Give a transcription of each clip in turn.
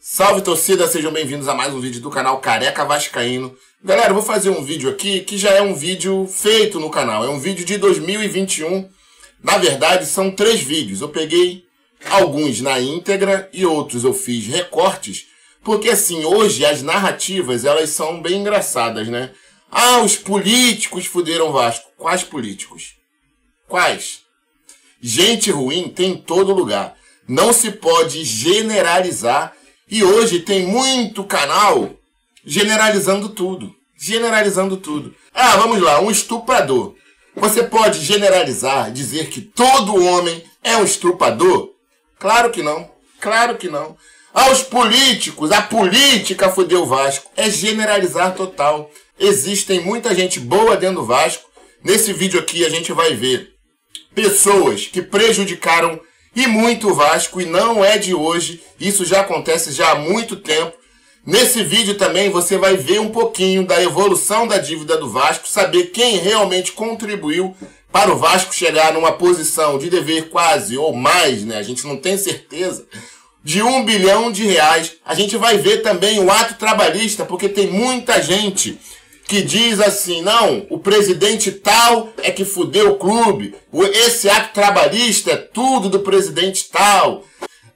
Salve torcida, sejam bem-vindos a mais um vídeo do canal Careca Vascaíno. Galera, eu vou fazer um vídeo aqui que já é um vídeo feito no canal, é um vídeo de 2021. Na verdade, são 3 vídeos. Eu peguei alguns na íntegra e outros eu fiz recortes, porque assim, hoje as narrativas, elas são bem engraçadas, né? Ah, os políticos fuderam o Vasco. Quais políticos? Quais? Gente ruim tem em todo lugar. Não se pode generalizar. E hoje tem muito canal generalizando tudo. Generalizando tudo. Ah, vamos lá, um estuprador. Você pode generalizar, dizer que todo homem é um estuprador? Claro que não. Claro que não. Ah, os políticos, a política fudeu o Vasco. É generalizar total. Existem muita gente boa dentro do Vasco. Nesse vídeo aqui a gente vai ver pessoas que prejudicaram e muito o Vasco, e não é de hoje, isso já acontece já há muito tempo. Nesse vídeo também você vai ver um pouquinho da evolução da dívida do Vasco, saber quem realmente contribuiu para o Vasco chegar numa posição de dever quase, ou mais, né? A gente não tem certeza, de R$1 bilhão. A gente vai ver também o ato trabalhista, porque tem muita gente que diz assim, não, o presidente tal é que fudeu o clube, esse ato trabalhista é tudo do presidente tal.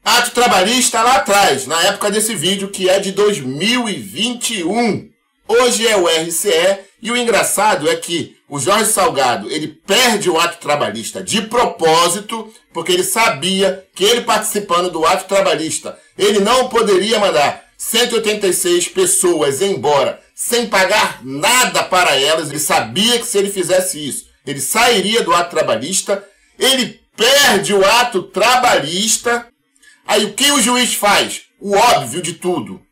Ato trabalhista lá atrás, na época desse vídeo, que é de 2021. Hoje é o RCE, e o engraçado é que o Jorge Salgado, ele perde o ato trabalhista de propósito, porque ele sabia que ele participando do ato trabalhista, ele não poderia mandar 186 pessoas embora sem pagar nada para elas. Ele sabia que se ele fizesse isso, ele sairia do ato trabalhista. Ele perde o ato trabalhista. Aí o que o juiz faz? O óbvio de tudo.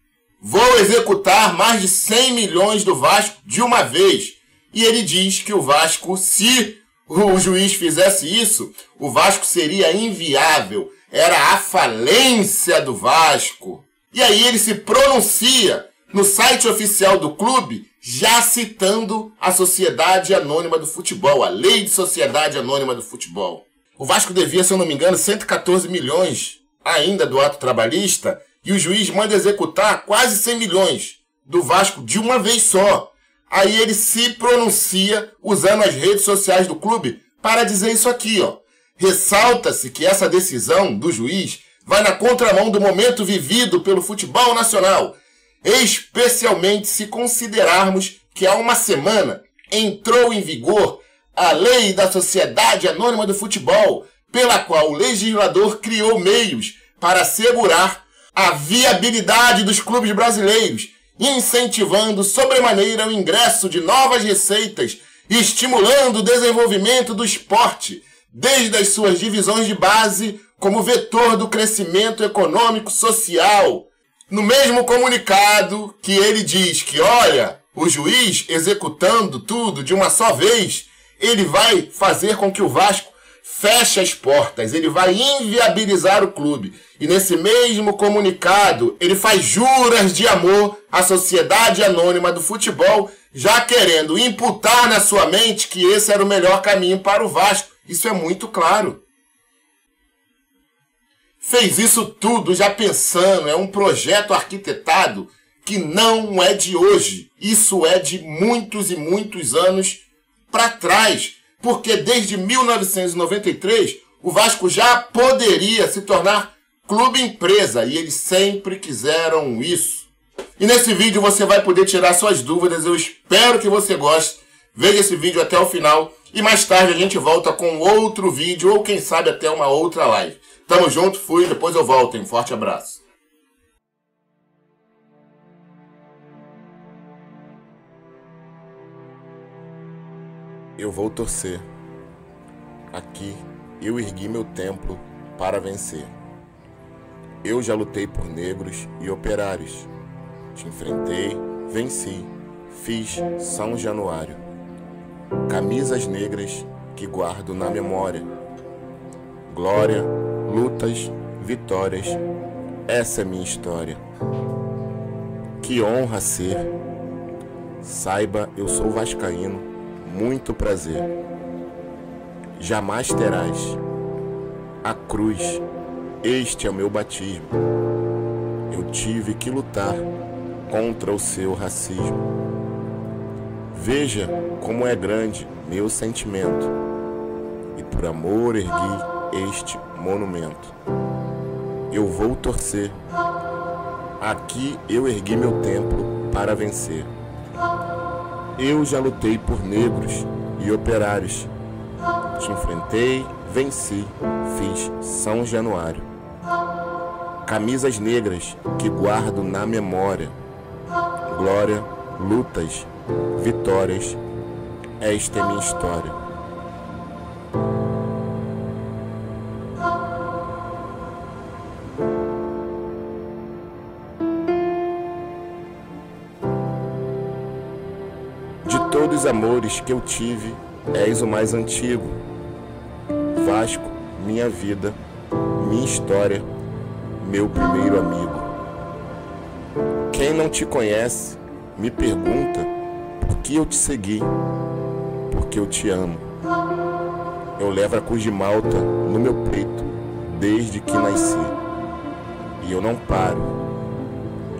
Vou executar mais de 100 milhões do Vasco de uma vez. E ele diz que o Vasco, se o juiz fizesse isso, o Vasco seria inviável. Era a falência do Vasco. E aí ele se pronuncia no site oficial do clube, já citando a Sociedade Anônima do Futebol, a Lei de Sociedade Anônima do Futebol. O Vasco devia, se eu não me engano, 114 milhões ainda do ato trabalhista, e o juiz manda executar quase 100 milhões do Vasco de uma vez só. Aí ele se pronuncia usando as redes sociais do clube para dizer isso aqui, ó. Ressalta-se que essa decisão do juiz vai na contramão do momento vivido pelo futebol nacional, especialmente se considerarmos que há uma semana entrou em vigor a Lei da Sociedade Anônima do Futebol, pela qual o legislador criou meios para assegurar a viabilidade dos clubes brasileiros, incentivando sobremaneira o ingresso de novas receitas e estimulando o desenvolvimento do esporte, desde as suas divisões de base, como vetor do crescimento econômico social. No mesmo comunicado que ele diz que, olha, o juiz executando tudo de uma só vez, ele vai fazer com que o Vasco feche as portas, ele vai inviabilizar o clube. E nesse mesmo comunicado, ele faz juras de amor à Sociedade Anônima do Futebol, já querendo imputar na sua mente que esse era o melhor caminho para o Vasco. Isso é muito claro. Fez isso tudo já pensando, é um projeto arquitetado que não é de hoje. Isso é de muitos e muitos anos para trás. Porque desde 1993, o Vasco já poderia se tornar clube empresa. E eles sempre quiseram isso. E nesse vídeo você vai poder tirar suas dúvidas. Eu espero que você goste. Veja esse vídeo até o final. E mais tarde a gente volta com outro vídeo, ou quem sabe até uma outra live. Tamo junto, fui, depois eu volto, hein? Forte abraço. Eu vou torcer. Aqui eu ergui meu templo para vencer. Eu já lutei por negros e operários. Te enfrentei, venci, fiz São Januário. Camisas negras que guardo na memória. Glória, lutas, vitórias, essa é minha história. Que honra ser. Saiba, eu sou vascaíno, muito prazer. Jamais terás a cruz, este é o meu batismo. eu tive que lutar contra o seu racismo. Veja como é grande meu sentimento, e por amor ergui este monumento. Eu vou torcer, aqui eu ergui meu templo para vencer. Eu já lutei por negros e operários, te enfrentei, venci, fiz São Januário. Camisas negras que guardo na memória, glória, lutas, vitórias, esta é minha história. De todos os amores que eu tive, és o mais antigo. Vasco, minha vida, minha história, meu primeiro amigo. Quem não te conhece, me pergunta por que eu te segui, porque eu te amo. Eu levo a cruz de Malta no meu peito desde que nasci. E eu não paro,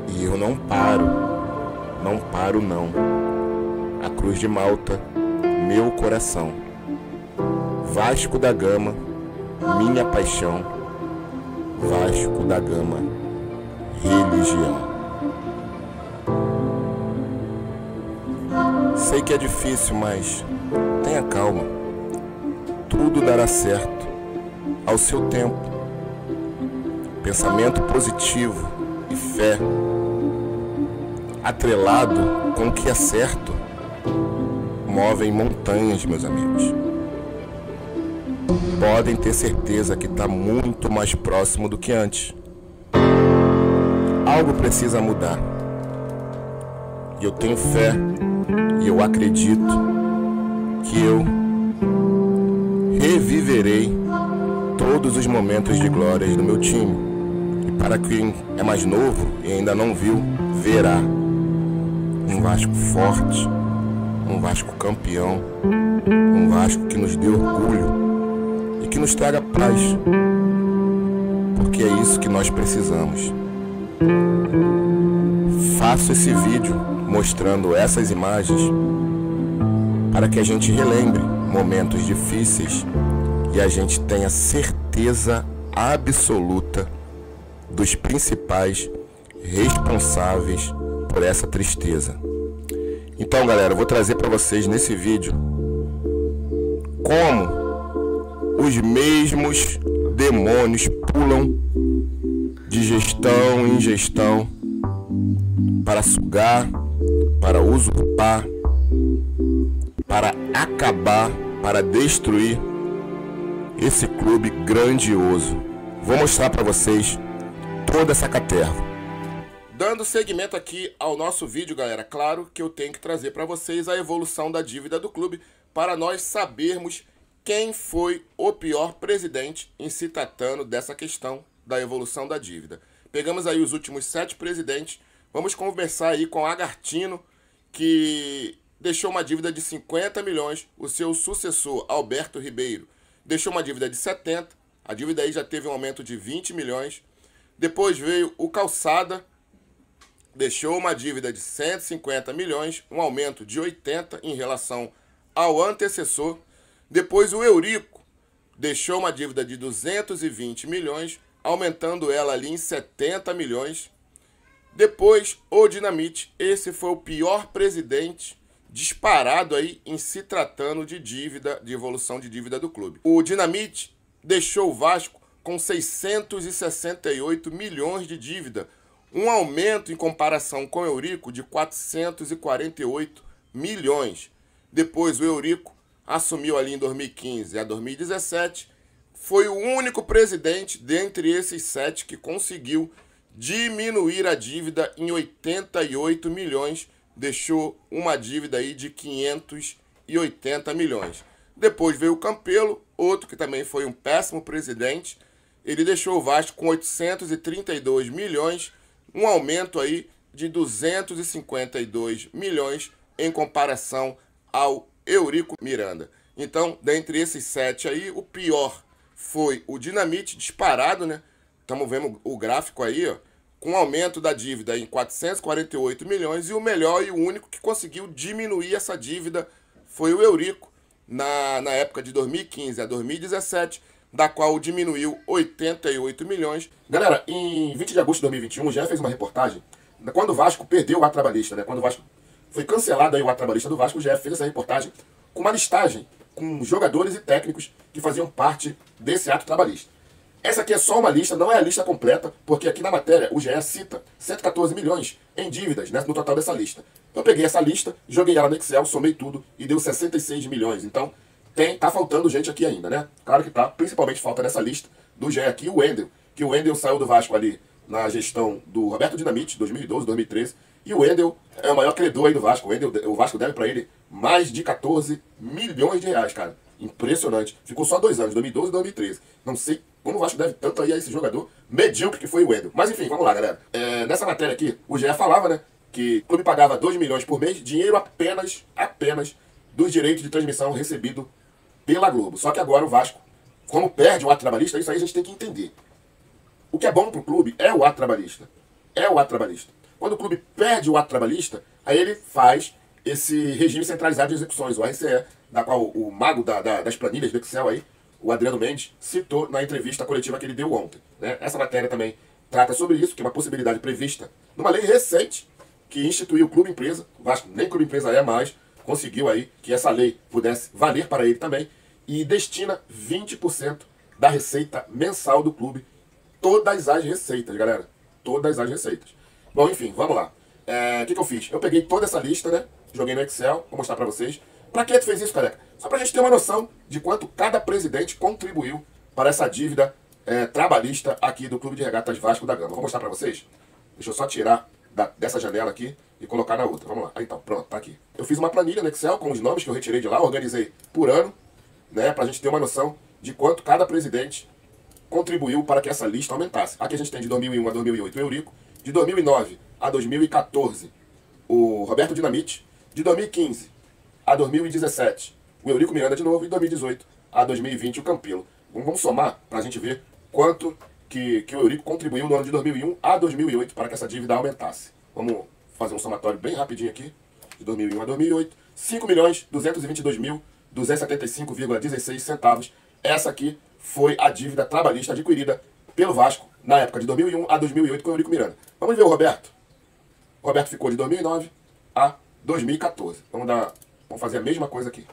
e eu não paro, não paro não. A cruz de Malta, meu coração. Vasco da Gama, minha paixão. Vasco da Gama, religião. Sei que é difícil, mas tenha calma. Tudo dará certo ao seu tempo. Pensamento positivo e fé, atrelado com o que é certo, movem montanhas, meus amigos. Podem ter certeza que está muito mais próximo do que antes. Algo precisa mudar. E eu tenho fé, e eu acredito que eu reviverei todos os momentos de glórias do meu time. E para quem é mais novo e ainda não viu, verá um Vasco forte, um Vasco campeão, um Vasco que nos dê orgulho e que nos traga paz, porque é isso que nós precisamos. Faço esse vídeo mostrando essas imagens para que a gente relembre momentos difíceis e a gente tenha certeza absoluta dos principais responsáveis por essa tristeza. Então, galera, eu vou trazer para vocês nesse vídeo como os mesmos demônios pulam de gestão em gestão para sugar, para usurpar, para acabar, para destruir esse clube grandioso. Vou mostrar para vocês toda essa caterva. Dando seguimento aqui ao nosso vídeo, galera, claro que eu tenho que trazer para vocês a evolução da dívida do clube para nós sabermos quem foi o pior presidente em se tratando dessa questão da evolução da dívida. Pegamos aí os últimos 7 presidentes, vamos conversar aí com Agartino, que deixou uma dívida de 50 milhões, o seu sucessor, Alberto Ribeiro, deixou uma dívida de 70, a dívida aí já teve um aumento de 20 milhões. Depois veio o Calçada, deixou uma dívida de 150 milhões, um aumento de 80 em relação ao antecessor. Depois o Eurico deixou uma dívida de 220 milhões, aumentando ela ali em 70 milhões. Depois o Dinamite, esse foi o pior presidente disparado aí em se tratando de dívida, de evolução de dívida do clube. O Dinamite deixou o Vasco com 668 milhões de dívida, um aumento em comparação com o Eurico de 448 milhões. Depois o Eurico assumiu ali em 2015 a 2017, foi o único presidente dentre esses 7 que conseguiu diminuir a dívida em 88 milhões, deixou uma dívida aí de 580 milhões. Depois veio o Campelo, outro que também foi um péssimo presidente, ele deixou o Vasco com 832 milhões, um aumento aí de 252 milhões em comparação ao Eurico Miranda. Então, dentre esses 7 aí, o pior foi o Dinamite, disparado, né? Estamos vendo o gráfico aí, ó, com um aumento da dívida em 448 milhões, e o melhor e o único que conseguiu diminuir essa dívida foi o Eurico, na época de 2015 a 2017, da qual diminuiu 88 milhões. Galera, em 20 de agosto de 2021, o GE fez uma reportagem, quando o Vasco perdeu o ato trabalhista, né? Quando o Vasco foi cancelado aí o ato trabalhista do Vasco, o GE fez essa reportagem com uma listagem com jogadores e técnicos que faziam parte desse ato trabalhista. Essa aqui é só uma lista, não é a lista completa, porque aqui na matéria o GE cita 114 milhões em dívidas, né, no total dessa lista. Eu peguei essa lista, joguei ela no Excel, somei tudo e deu 66 milhões. Então, tá faltando gente aqui ainda, né? Claro que tá, principalmente falta nessa lista do GE aqui o Wendel, que o Wendel saiu do Vasco ali na gestão do Roberto Dinamite, 2012, 2013, e o Wendel é o maior credor aí do Vasco. O Vasco deve pra ele mais de 14 milhões de reais, cara. Impressionante. Ficou só 2 anos, 2012 e 2013. Não sei como o Vasco deve tanto aí a esse jogador medíocre que foi o Wendel. Mas enfim, vamos lá, galera. Nessa matéria aqui, o GE falava, né, que o clube pagava 2 milhões por mês, dinheiro apenas dos direitos de transmissão recebido pela Globo. Só que agora o Vasco, como perde o ato trabalhista, isso aí a gente tem que entender. O que é bom pro clube é o ato trabalhista. É o ato trabalhista. Quando o clube perde o ato trabalhista, aí ele faz esse regime centralizado de execuções, o RCE, da qual o mago das planilhas do Excel aí, o Adriano Mendes, citou na entrevista coletiva que ele deu ontem, né? Essa matéria também trata sobre isso, que é uma possibilidade prevista numa lei recente que instituiu o clube empresa. O Vasco nem clube empresa é mais, conseguiu aí que essa lei pudesse valer para ele também, e destina 20% da receita mensal do clube. Todas as receitas, galera. Todas as receitas. Bom, enfim, vamos lá. O que eu fiz? Eu peguei toda essa lista, né? Joguei no Excel, vou mostrar pra vocês. Pra que tu fez isso, careca? Só pra gente ter uma noção de quanto cada presidente contribuiu para essa dívida trabalhista aqui do Clube de Regatas Vasco da Gama. Vou mostrar pra vocês. Deixa eu só tirar dessa janela aqui e colocar na outra. Vamos lá. Então, pronto, tá aqui. Eu fiz uma planilha no Excel com os nomes que eu retirei de lá, organizei por ano, né? Pra gente ter uma noção de quanto cada presidente contribuiu para que essa lista aumentasse. Aqui a gente tem de 2001 a 2008 o Eurico, de 2009 a 2014 o Roberto Dinamite, de 2015 a 2017 o Eurico Miranda de novo, e de 2018 a 2020 o Campelo. Vamos somar para a gente ver quanto que o Eurico contribuiu no ano de 2001 a 2008 para que essa dívida aumentasse. Vamos fazer um somatório bem rapidinho aqui, de 2001 a 2008, 5.222.275,16 centavos. Essa aqui foi a dívida trabalhista adquirida pelo Vasco na época de 2001 a 2008 com o Eurico Miranda. Vamos ver o Roberto. O Roberto ficou de 2009 a 2014. Vamos fazer a mesma coisa aqui.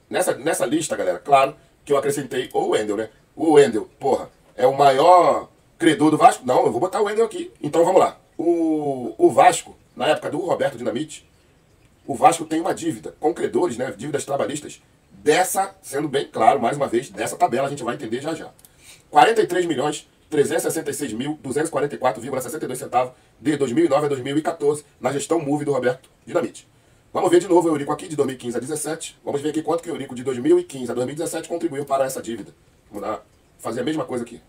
Nessa lista, galera, claro que eu acrescentei o Wendel, né? O Wendel, porra, é o maior credor do Vasco? Não, eu vou botar o Wendel aqui. Então vamos lá. O Vasco, na época do Roberto Dinamite, o Vasco tem uma dívida com credores, né? Dívidas trabalhistas dessa, sendo bem claro, mais uma vez, dessa tabela a gente vai entender já já. 43.366.244,62 centavos de 2009 a 2014 na gestão MOVE do Roberto Dinamite. Vamos ver de novo o Eurico aqui de 2015 a 2017. Vamos ver aqui quanto que o Eurico de 2015 a 2017 contribuiu para essa dívida. Vamos fazer a mesma coisa aqui.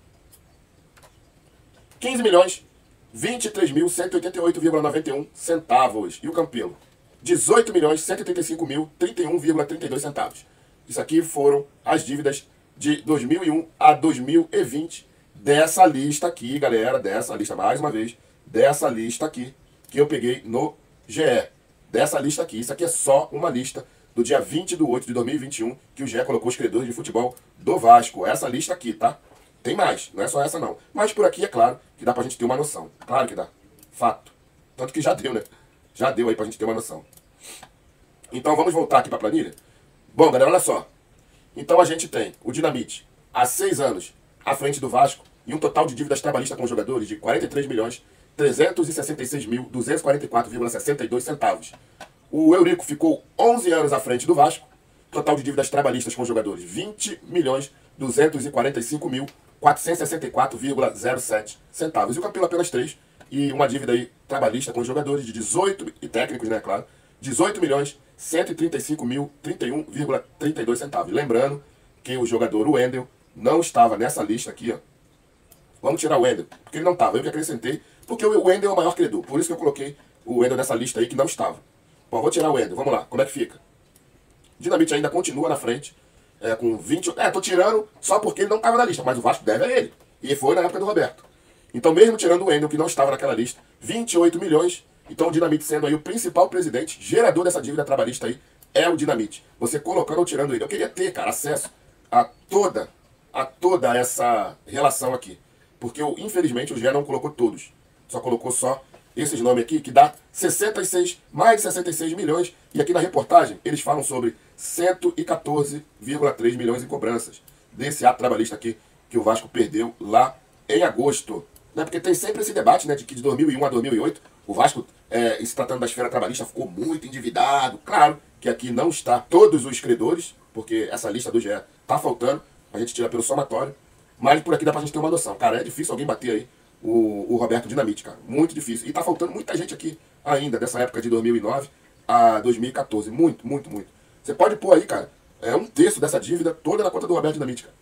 15.023.188,91 centavos. E o Campelo? 18.135.031,32 centavos. Isso aqui foram as dívidas de 2001 a 2020 dessa lista aqui, galera, dessa lista, mais uma vez, dessa lista aqui que eu peguei no GE. Dessa lista aqui, isso aqui é só uma lista do dia 20 de 8 de 2021 que o GE colocou os credores de futebol do Vasco. Essa lista aqui, tá? Tem mais, não é só essa não. Mas por aqui é claro que dá pra gente ter uma noção. Claro que dá. Fato. Tanto que já deu, né? Já deu aí pra gente ter uma noção. Então vamos voltar aqui pra planilha. Bom, galera, olha só. Então a gente tem o Dinamite há 6 anos à frente do Vasco e um total de dívidas trabalhistas com os jogadores de 43.366.244,62 centavos. O Eurico ficou 11 anos à frente do Vasco, total de dívidas trabalhistas com os jogadores 20.245.464,07 centavos. E o Campelo apenas 3, e uma dívida aí trabalhista com os jogadores de 18, e técnicos, né, claro, 18.135.031,32 centavos. Lembrando que o jogador Wendel não estava nessa lista aqui, ó. Vamos tirar o Wendel, porque ele não estava. Eu que acrescentei, porque o Wendel é o maior credor. Por isso que eu coloquei o Wendel nessa lista aí que não estava. Bom, vou tirar o Wendel. Vamos lá, como é que fica? Dinamite ainda continua na frente, com 20... tô tirando só porque ele não estava na lista, mas o Vasco deve a ele. E foi na época do Roberto. Então, mesmo tirando o Wendel, que não estava naquela lista, 28 milhões. Então, o Dinamite sendo aí o principal presidente, gerador dessa dívida trabalhista aí, é o Dinamite. Você colocando ou tirando ele. Eu queria ter, cara, acesso a toda essa relação aqui. Porque, infelizmente, o GE não colocou todos. Só colocou só esses nomes aqui, que dá mais de 66 milhões. E aqui na reportagem, eles falam sobre 114,3 milhões em cobranças desse ato trabalhista aqui que o Vasco perdeu lá em agosto. Né? Porque tem sempre esse debate, né, de que de 2001 a 2008 o Vasco, se tratando da esfera trabalhista, ficou muito endividado. Claro que aqui não está todos os credores, porque essa lista do GE tá faltando, a gente tira pelo somatório, mas por aqui dá pra gente ter uma noção. Cara, é difícil alguém bater aí o Roberto Dinamite, cara, muito difícil. E tá faltando muita gente aqui ainda, dessa época de 2009 a 2014, muito. Você pode pôr aí, cara, um terço dessa dívida toda na conta do Roberto Dinamite, cara.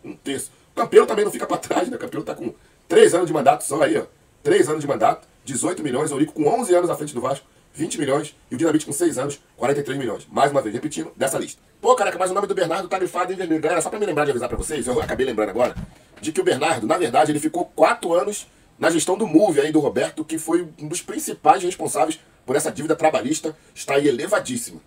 Um terço. O Campelo também não fica pra trás, né? O Campelo tá com 3 anos de mandato só aí, ó. 3 anos de mandato, 18 milhões. O Eurico com 11 anos à frente do Vasco, 20 milhões. E o Dinamite com 6 anos, 43 milhões. Mais uma vez, repetindo, dessa lista. Pô, caraca, mas o nome do Bernardo tá grifado em vermelho. Galera, só pra me lembrar de avisar pra vocês, eu acabei lembrando agora, de que o Bernardo, na verdade, ele ficou 4 anos na gestão do Move aí do Roberto, que foi um dos principais responsáveis por essa dívida trabalhista estar aí elevadíssima.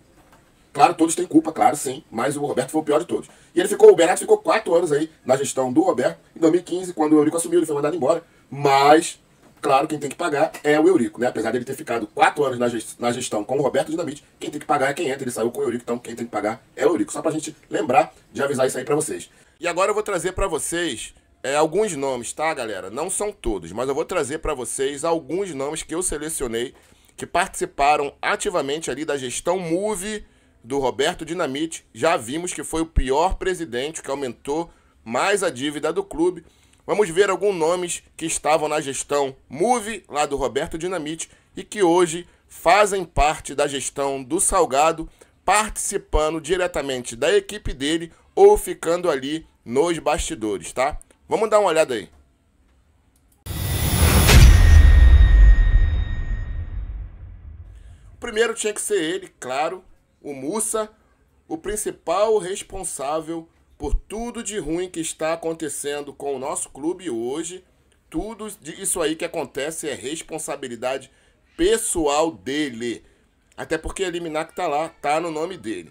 Claro, todos têm culpa, claro, sim, mas o Roberto foi o pior de todos. E o Bernardo ficou 4 anos aí na gestão do Roberto. Em 2015, quando o Eurico assumiu, ele foi mandado embora. Mas, claro, quem tem que pagar é o Eurico, né? Apesar dele ter ficado 4 anos na gestão com o Roberto Dinamite, quem tem que pagar é quem entra. Ele saiu com o Eurico, então quem tem que pagar é o Eurico. Só pra gente lembrar de avisar isso aí pra vocês. E agora eu vou trazer pra vocês alguns nomes, tá, galera? Não são todos, mas eu vou trazer pra vocês alguns nomes que eu selecionei que participaram ativamente ali da gestão Move do Roberto Dinamite. Já vimos que foi o pior presidente, que aumentou mais a dívida do clube. Vamos ver alguns nomes que estavam na gestão Move, lá do Roberto Dinamite, e que hoje fazem parte da gestão do Salgado, participando diretamente da equipe dele ou ficando ali nos bastidores, tá? Vamos dar uma olhada aí. O primeiro tinha que ser ele, claro, o Mussa, o principal responsável por tudo de ruim que está acontecendo com o nosso clube hoje. Tudo isso aí que acontece é responsabilidade pessoal dele. Até porque eliminar que tá lá, tá no nome dele.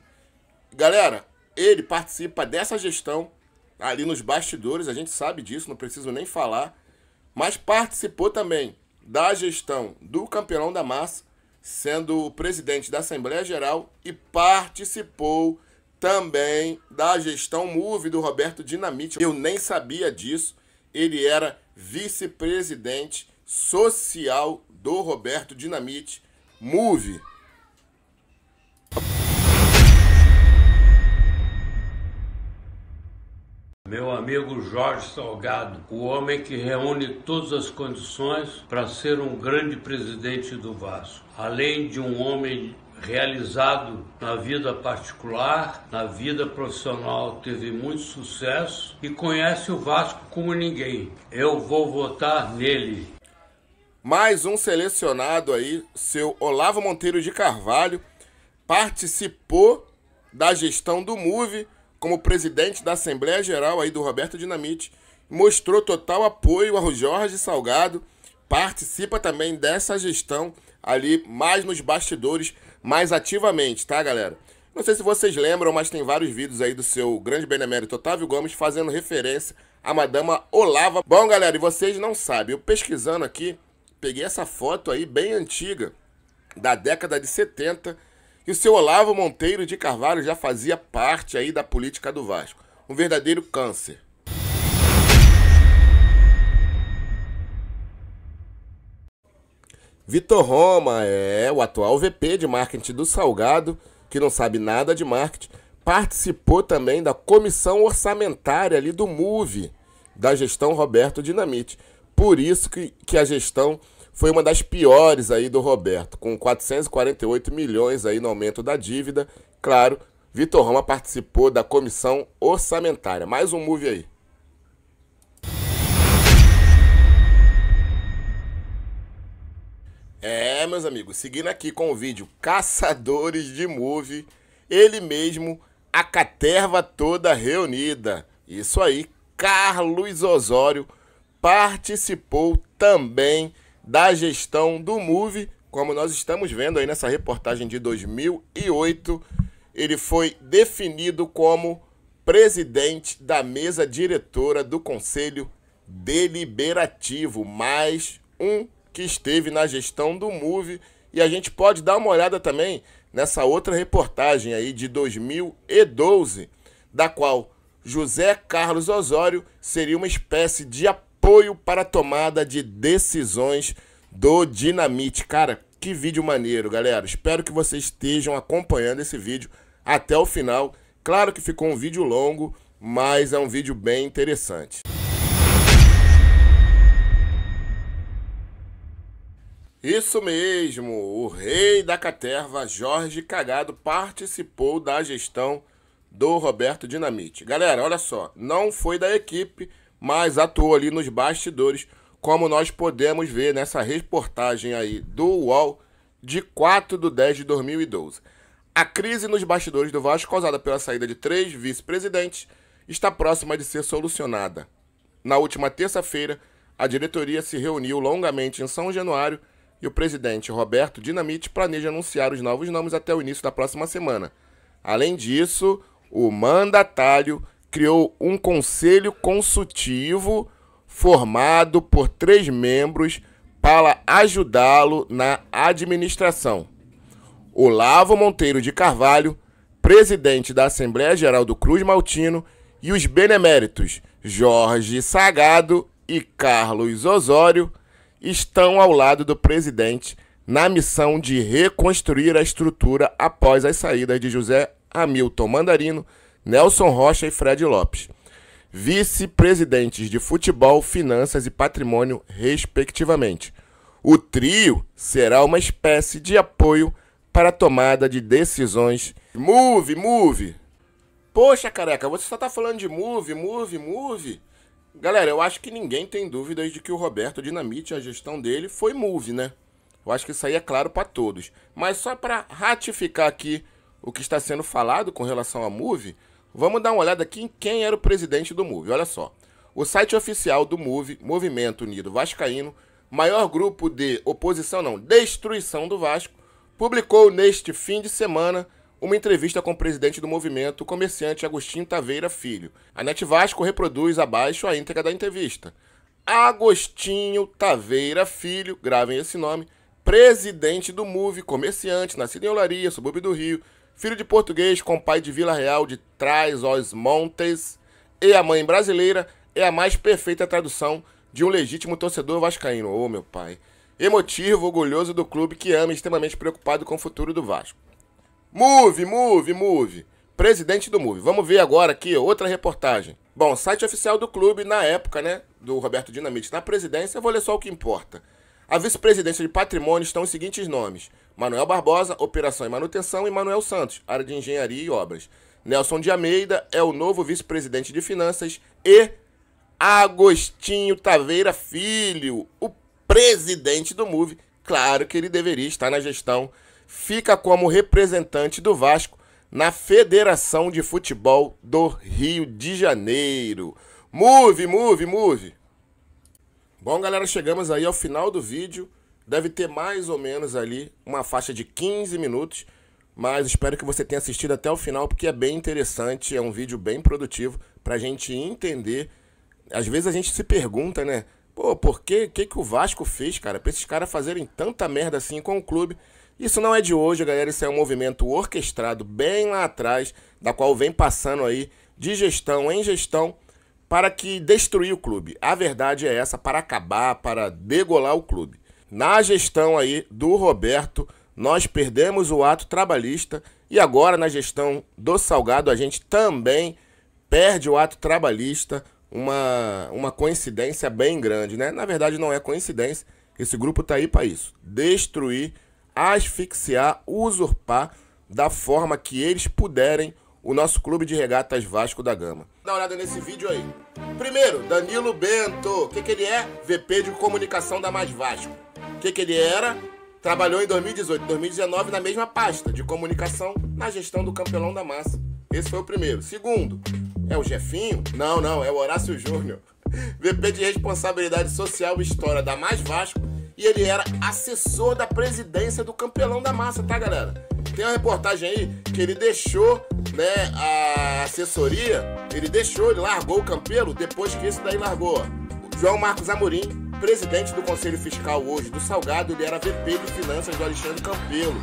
Galera, ele participa dessa gestão ali nos bastidores, a gente sabe disso, não preciso nem falar. Mas participou também da gestão do Campeão da Massa, sendo o presidente da Assembleia Geral, e participou também da gestão Move do Roberto Dinamite. Eu nem sabia disso. Ele era vice-presidente social do Roberto Dinamite. Move. Meu amigo Jorge Salgado, o homem que reúne todas as condições para ser um grande presidente do Vasco. Além de um homem realizado na vida particular, na vida profissional, teve muito sucesso e conhece o Vasco como ninguém. Eu vou votar nele. Mais um selecionado aí, seu Olavo Monteiro de Carvalho, participou da gestão do Move como presidente da Assembleia Geral aí do Roberto Dinamite, mostrou total apoio ao Jorge Salgado, participa também dessa gestão ali mais nos bastidores, mais ativamente, tá, galera? Não sei se vocês lembram, mas tem vários vídeos aí do seu grande benemérito Otávio Gomes fazendo referência à madama Olava. Bom, galera, e vocês não sabem, eu pesquisando aqui, peguei essa foto aí bem antiga, da década de 70, e o seu Olavo Monteiro de Carvalho já fazia parte aí da política do Vasco. Um verdadeiro câncer. Vitor Roma o atual VP de marketing do Salgado, que não sabe nada de marketing, participou também da comissão orçamentária ali do Move, da gestão Roberto Dinamite. Por isso que a gestão foi uma das piores aí do Roberto, com 448 milhões aí no aumento da dívida. Claro, Vitor Roma participou da comissão orçamentária. Mais um Move aí. Meus amigos, seguindo aqui com o vídeo Caçadores de Move, ele mesmo, a caterva toda reunida. Isso aí, Carlos Osório participou também da gestão do MOVE, como nós estamos vendo aí nessa reportagem de 2008. Ele foi definido como presidente da mesa diretora do Conselho Deliberativo, mais um que esteve na gestão do MOVE. E a gente pode dar uma olhada também nessa outra reportagem aí de 2012, da qual José Carlos Osório seria uma espécie de apoio para a tomada de decisões do Dinamite. Cara, que vídeo maneiro, galera. Espero que vocês estejam acompanhando esse vídeo até o final. Claro que ficou um vídeo longo, mas é um vídeo bem interessante. Isso mesmo, o rei da caterva, Jorge Cagado, participou da gestão do Roberto Dinamite. Galera, olha só, não foi da equipe, mas atuou ali nos bastidores, como nós podemos ver nessa reportagem aí do UOL de 4/10/2012. A crise nos bastidores do Vasco, causada pela saída de 3 vice-presidentes, está próxima de ser solucionada. Na última terça-feira, a diretoria se reuniu longamente em São Januário e o presidente Roberto Dinamite planeja anunciar os novos nomes até o início da próxima semana. Além disso, o mandatário criou um conselho consultivo formado por 3 membros para ajudá-lo na administração. Olavo Monteiro de Carvalho, presidente da Assembleia Geral do Cruz Maltino, e os beneméritos Jorge Sagado e Carlos Osório estão ao lado do presidente na missão de reconstruir a estrutura após as saídas de José Hamilton Mandarino, Nelson Rocha e Fred Lopes, vice-presidentes de futebol, finanças e patrimônio, respectivamente. O trio será uma espécie de apoio para a tomada de decisões. MOVE! Poxa, careca, você só tá falando de MOVE. Galera, eu acho que ninguém tem dúvidas de que o Roberto Dinamite, a gestão dele, foi MOVE, né? Eu acho que isso aí é claro para todos. Mas só para ratificar aqui o que está sendo falado com relação a MOVE, vamos dar uma olhada aqui em quem era o presidente do MOVE. Olha só, o site oficial do MOVE, Movimento Unido Vascaíno, maior grupo de destruição do Vasco, publicou neste fim de semana uma entrevista com o presidente do movimento, o comerciante Agostinho Taveira Filho. A Net Vasco reproduz abaixo a íntegra da entrevista. Agostinho Taveira Filho, gravem esse nome, presidente do MOVE, comerciante, nascido em Olaria, subúrbio do Rio, filho de português com pai de Vila Real de Trás-os-Montes, e a mãe brasileira é a mais perfeita tradução de um legítimo torcedor vascaíno. Ô, meu pai. Emotivo, orgulhoso do clube que ama e extremamente preocupado com o futuro do Vasco. MOVE! Presidente do MOVE. Vamos ver agora aqui outra reportagem. Bom, site oficial do clube na época, né, do Roberto Dinamite na presidência, eu vou ler só o que importa. A vice-presidência de patrimônio estão os seguintes nomes: Manuel Barbosa, operação e manutenção, e Manuel Santos, área de engenharia e obras. Nelson de Almeida é o novo vice-presidente de finanças e Agostinho Taveira Filho, o presidente do MOVE. Claro que ele deveria estar na gestão. Fica como representante do Vasco na Federação de Futebol do Rio de Janeiro. MOVE! Bom, galera, chegamos aí ao final do vídeo. Deve ter mais ou menos ali uma faixa de 15 minutos. Mas espero que você tenha assistido até o final, porque é bem interessante. É um vídeo bem produtivo pra gente entender. Às vezes a gente se pergunta, né? Pô, por que o Vasco fez, cara? Pra esses caras fazerem tanta merda assim com o clube. Isso não é de hoje, galera. Isso é um movimento orquestrado bem lá atrás, da qual vem passando aí de gestão em gestão para que destruir o clube. A verdade é essa, para acabar, para degolar o clube. Na gestão aí do Roberto, nós perdemos o ato trabalhista e agora na gestão do Salgado a gente também perde o ato trabalhista. Uma coincidência bem grande, né? Na verdade não é coincidência, esse grupo tá aí para isso. Destruir, asfixiar, usurpar da forma que eles puderem o nosso clube de regatas Vasco da Gama. Dá uma olhada nesse vídeo aí. Primeiro, Danilo Bento. O que ele é? VP de comunicação da Mais Vasco. O que ele era? Trabalhou em 2018, 2019 na mesma pasta de comunicação na gestão do Campelão da Massa. Esse foi o primeiro. Segundo, é o Jefinho? Não, é o Horácio Júnior. VP de Responsabilidade Social e História da Mais Vasco, e ele era assessor da presidência do Campelão da Massa, tá, galera? Tem uma reportagem aí que ele deixou, né, a assessoria, ele largou o Campelo depois que esse daí largou. O João Marcos Amorim, presidente do Conselho Fiscal hoje do Salgado, ele era VP de Finanças do Alexandre Campelo.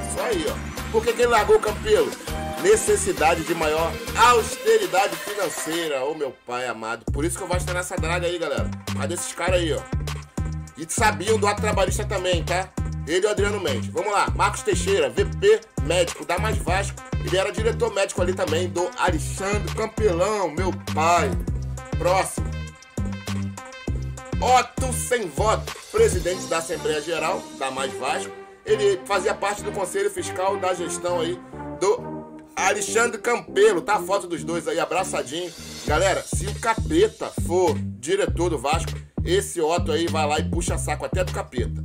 Isso aí, ó. Por que ele largou o Campelo? Necessidade de maior austeridade financeira, ô meu pai amado. Por isso que eu vou estar nessa draga aí, galera. Mas desses caras aí, ó. E sabiam do ato trabalhista também, tá? Ele e o Adriano Mendes. Vamos lá. Marcos Teixeira, VP médico da Mais Vasco. Ele era diretor médico ali também do Alexandre Campelão, meu pai. Próximo. Otto Sem Voto, presidente da Assembleia Geral da Mais Vasco. Ele fazia parte do Conselho Fiscal da gestão aí do Alexandre Campelo. Tá a foto dos dois aí, abraçadinho. Galera, se o Capeta for diretor do Vasco, esse Otto aí vai lá e puxa saco até do Capeta.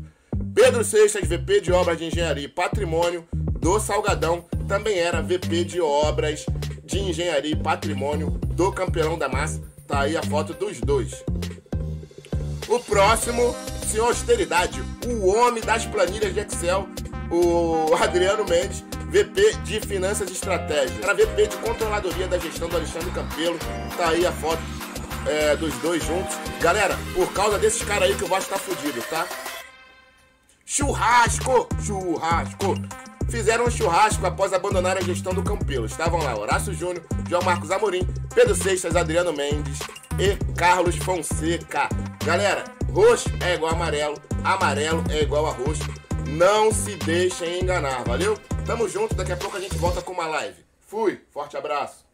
Pedro Seixas, VP de Obras de Engenharia e Patrimônio do Salgadão, também era VP de Obras de Engenharia e Patrimônio do Campelão da Massa. Tá aí a foto dos dois. O próximo, senhor Austeridade, o homem das planilhas de Excel, o Adriano Mendes, VP de Finanças e Estratégia. Era VP de Controladoria da Gestão do Alexandre Campelo. Tá aí a foto dos dois juntos. Galera, por causa desses caras aí que o Vasco tá fudido, tá? Churrasco! Fizeram um churrasco após abandonar a gestão do Campelo. Estavam lá Horácio Júnior, João Marcos Amorim, Pedro Seixas, Adriano Mendes e Carlos Fonseca. Galera, roxo é igual a amarelo, amarelo é igual a roxo. Não se deixem enganar, valeu? Tamo junto, daqui a pouco a gente volta com uma live. Fui, forte abraço.